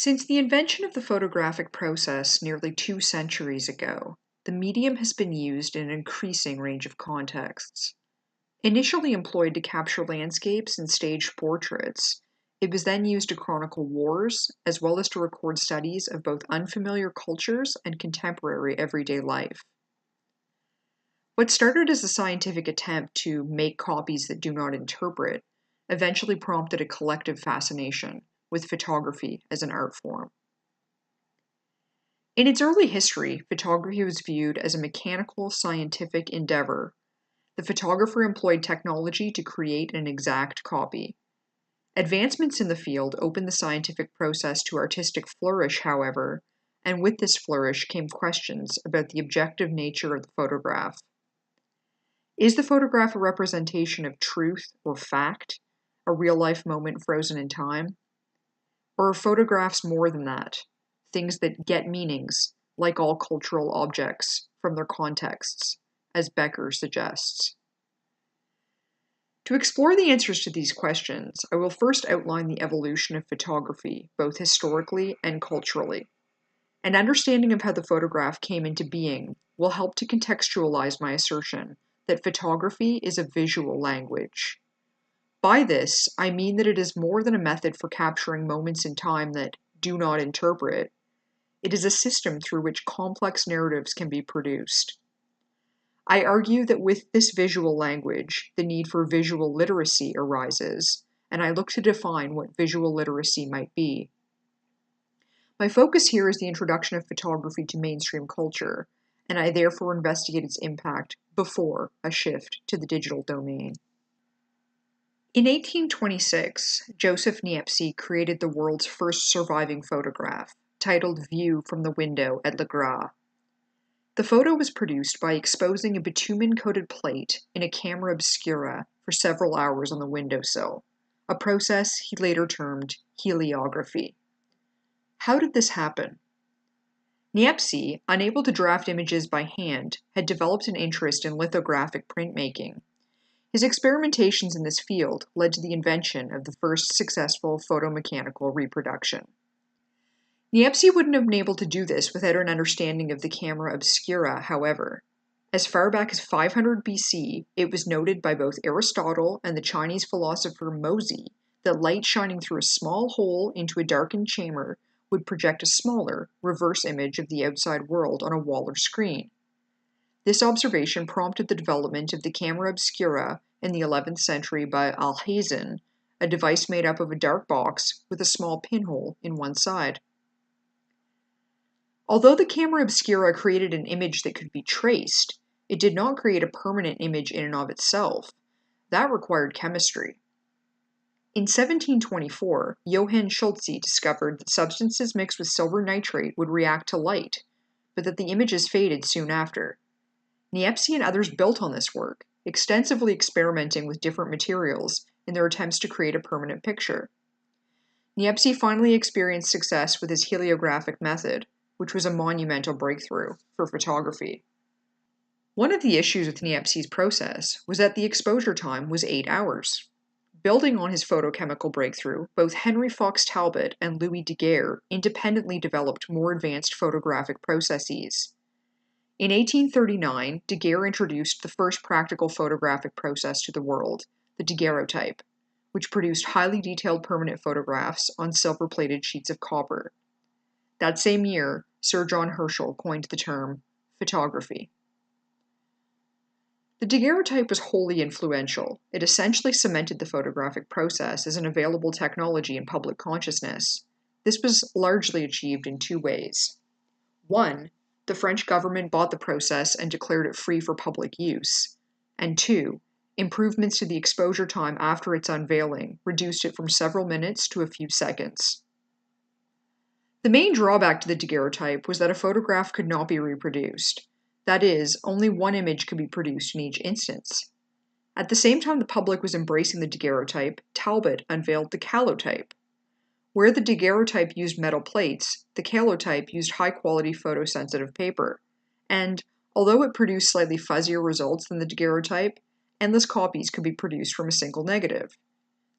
Since the invention of the photographic process nearly 2 centuries ago, the medium has been used in an increasing range of contexts. Initially employed to capture landscapes and staged portraits, it was then used to chronicle wars, as well as to record studies of both unfamiliar cultures and contemporary everyday life. What started as a scientific attempt to make copies that do not interpret eventually prompted a collective fascination with photography as an art form. In its early history, photography was viewed as a mechanical, scientific endeavor. The photographer employed technology to create an exact copy. Advancements in the field opened the scientific process to artistic flourish, however, and with this flourish came questions about the objective nature of the photograph. Is the photograph a representation of truth or fact, a real-life moment frozen in time? Or are photographs more than that, things that get meanings, like all cultural objects, from their contexts, as Becker suggests? To explore the answers to these questions, I will first outline the evolution of photography, both historically and culturally. An understanding of how the photograph came into being will help to contextualize my assertion that photography is a visual language. By this, I mean that it is more than a method for capturing moments in time that do not interpret. It is a system through which complex narratives can be produced. I argue that with this visual language, the need for visual literacy arises, and I look to define what visual literacy might be. My focus here is the introduction of photography to mainstream culture, and I therefore investigate its impact before a shift to the digital domain. In 1826, Joseph Niepce created the world's first surviving photograph, titled View from the Window at Le Gras. The photo was produced by exposing a bitumen-coated plate in a camera obscura for several hours on the windowsill, a process he later termed heliography. How did this happen? Niepce, unable to draft images by hand, had developed an interest in lithographic printmaking. His experimentations in this field led to the invention of the first successful photomechanical reproduction. Niepce wouldn't have been able to do this without an understanding of the camera obscura, however. As far back as 500 BC, it was noted by both Aristotle and the Chinese philosopher Mozi that light shining through a small hole into a darkened chamber would project a smaller, reverse image of the outside world on a wall or screen. This observation prompted the development of the camera obscura in the 11th century by Alhazen, a device made up of a dark box with a small pinhole in one side. Although the camera obscura created an image that could be traced, it did not create a permanent image in and of itself. That required chemistry. In 1724, Johann Schulze discovered that substances mixed with silver nitrate would react to light, but that the images faded soon after. Niepce and others built on this work, extensively experimenting with different materials in their attempts to create a permanent picture. Niepce finally experienced success with his heliographic method, which was a monumental breakthrough for photography. One of the issues with Niepce's process was that the exposure time was 8 hours. Building on his photochemical breakthrough, both Henry Fox Talbot and Louis Daguerre independently developed more advanced photographic processes. In 1839, Daguerre introduced the first practical photographic process to the world, the daguerreotype, which produced highly detailed permanent photographs on silver-plated sheets of copper. That same year, Sir John Herschel coined the term photography. The daguerreotype was wholly influential. It essentially cemented the photographic process as an available technology in public consciousness. This was largely achieved in two ways. One, the French government bought the process and declared it free for public use. And two, improvements to the exposure time after its unveiling reduced it from several minutes to a few seconds. The main drawback to the daguerreotype was that a photograph could not be reproduced. That is, only one image could be produced in each instance. At the same time the public was embracing the daguerreotype, Talbot unveiled the calotype. Where the daguerreotype used metal plates, the calotype used high-quality photosensitive paper, and, although it produced slightly fuzzier results than the daguerreotype, endless copies could be produced from a single negative.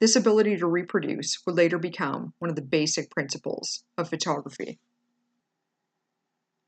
This ability to reproduce would later become one of the basic principles of photography.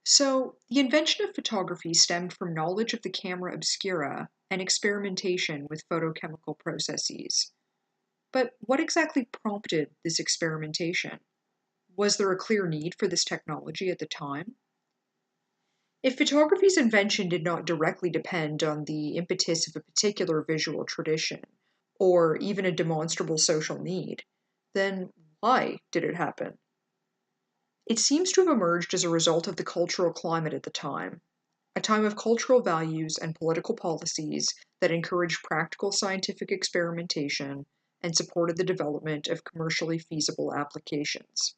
So, the invention of photography stemmed from knowledge of the camera obscura and experimentation with photochemical processes. But what exactly prompted this experimentation? Was there a clear need for this technology at the time? If photography's invention did not directly depend on the impetus of a particular visual tradition, or even a demonstrable social need, then why did it happen? It seems to have emerged as a result of the cultural climate at the time, a time of cultural values and political policies that encouraged practical scientific experimentation and supported the development of commercially feasible applications.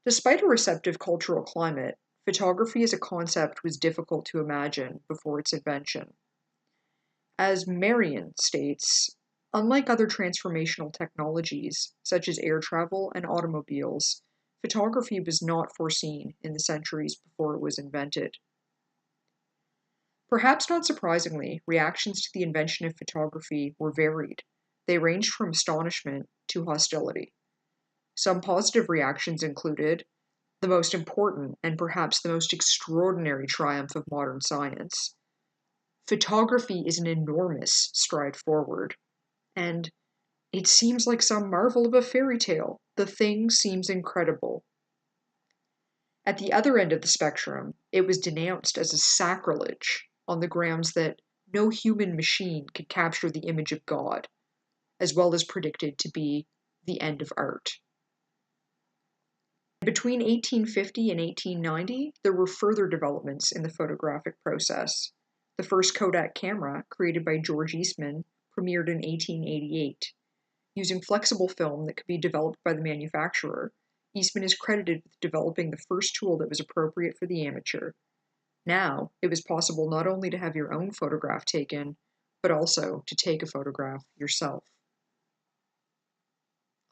Despite a receptive cultural climate, photography as a concept was difficult to imagine before its invention. As Marion states, unlike other transformational technologies, such as air travel and automobiles, photography was not foreseen in the centuries before it was invented. Perhaps not surprisingly, reactions to the invention of photography were varied. They ranged from astonishment to hostility. Some positive reactions included the most important and perhaps the most extraordinary triumph of modern science. Photography is an enormous stride forward, and it seems like some marvel of a fairy tale. The thing seems incredible. At the other end of the spectrum, it was denounced as a sacrilege on the grounds that no human machine could capture the image of God, as well as predicted to be the end of art. Between 1850 and 1890, there were further developments in the photographic process. The first Kodak camera, created by George Eastman, premiered in 1888. Using flexible film that could be developed by the manufacturer, Eastman is credited with developing the first tool that was appropriate for the amateur. Now, it was possible not only to have your own photograph taken, but also to take a photograph yourself.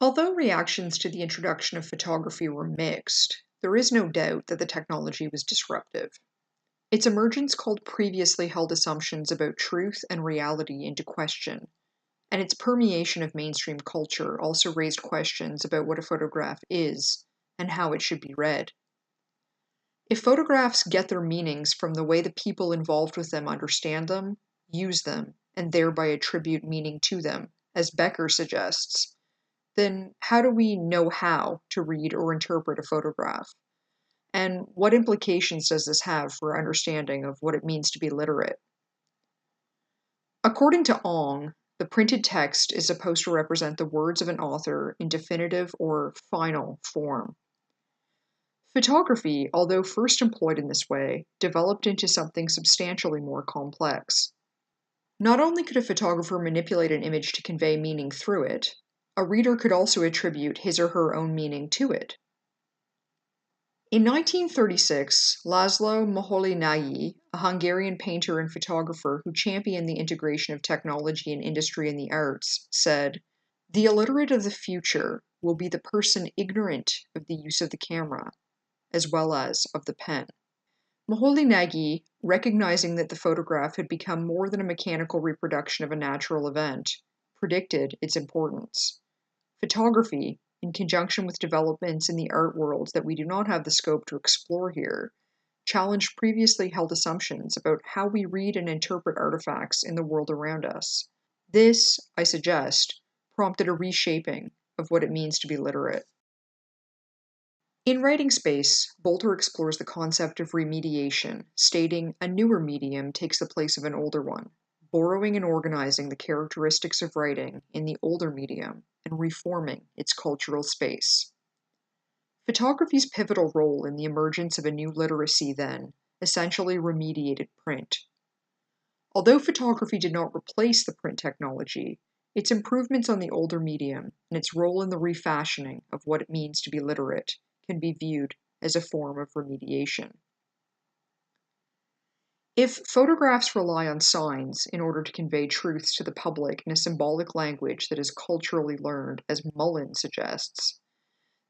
Although reactions to the introduction of photography were mixed, there is no doubt that the technology was disruptive. Its emergence called previously held assumptions about truth and reality into question, and its permeation of mainstream culture also raised questions about what a photograph is and how it should be read. If photographs get their meanings from the way the people involved with them understand them, use them, and thereby attribute meaning to them, as Becker suggests, then how do we know how to read or interpret a photograph? And what implications does this have for our understanding of what it means to be literate? According to Ong, the printed text is supposed to represent the words of an author in definitive or final form. Photography, although first employed in this way, developed into something substantially more complex. Not only could a photographer manipulate an image to convey meaning through it, a reader could also attribute his or her own meaning to it. In 1936, Laszlo Moholy-Nagy, a Hungarian painter and photographer who championed the integration of technology and industry in the arts, said, "The illiterate of the future will be the person ignorant of the use of the camera, as well as of the pen." Moholy-Nagy, recognizing that the photograph had become more than a mechanical reproduction of a natural event, predicted its importance. Photography, in conjunction with developments in the art world that we do not have the scope to explore here, challenged previously held assumptions about how we read and interpret artifacts in the world around us. This, I suggest, prompted a reshaping of what it means to be literate. In Writing Space, Bolter explores the concept of remediation, stating a newer medium takes the place of an older one, borrowing and organizing the characteristics of writing in the older medium and reforming its cultural space. Photography's pivotal role in the emergence of a new literacy then essentially remediated print. Although photography did not replace the print technology, its improvements on the older medium and its role in the refashioning of what it means to be literate can be viewed as a form of remediation. If photographs rely on signs in order to convey truths to the public in a symbolic language that is culturally learned, as Mullen suggests,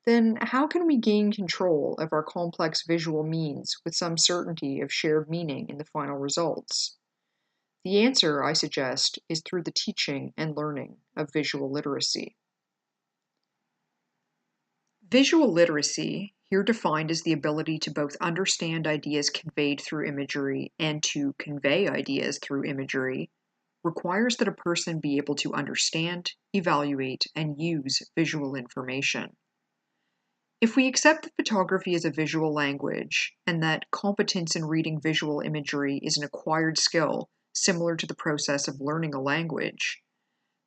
then how can we gain control of our complex visual means with some certainty of shared meaning in the final results? The answer, I suggest, is through the teaching and learning of visual literacy. Visual literacy, here defined as the ability to both understand ideas conveyed through imagery and to convey ideas through imagery, requires that a person be able to understand, evaluate, and use visual information. If we accept that photography is a visual language, and that competence in reading visual imagery is an acquired skill similar to the process of learning a language,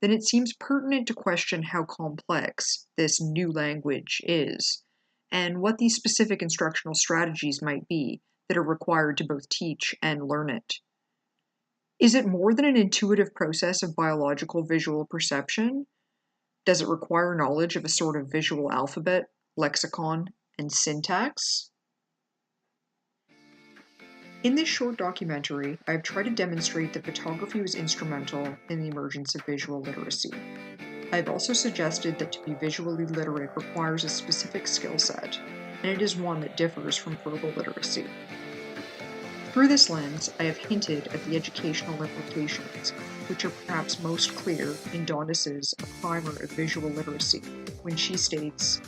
then it seems pertinent to question how complex this new language is, and what these specific instructional strategies might be that are required to both teach and learn it. Is it more than an intuitive process of biological visual perception? Does it require knowledge of a sort of visual alphabet, lexicon, and syntax? In this short documentary, I have tried to demonstrate that photography was instrumental in the emergence of visual literacy. I have also suggested that to be visually literate requires a specific skill set, and it is one that differs from verbal literacy. Through this lens, I have hinted at the educational implications, which are perhaps most clear in Dondis's A Primer of Visual Literacy, when she states,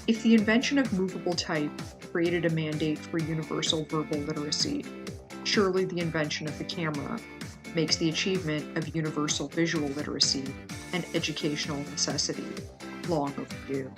"If the invention of movable type created a mandate for universal verbal literacy, surely the invention of the camera makes the achievement of universal visual literacy an educational necessity, long overdue."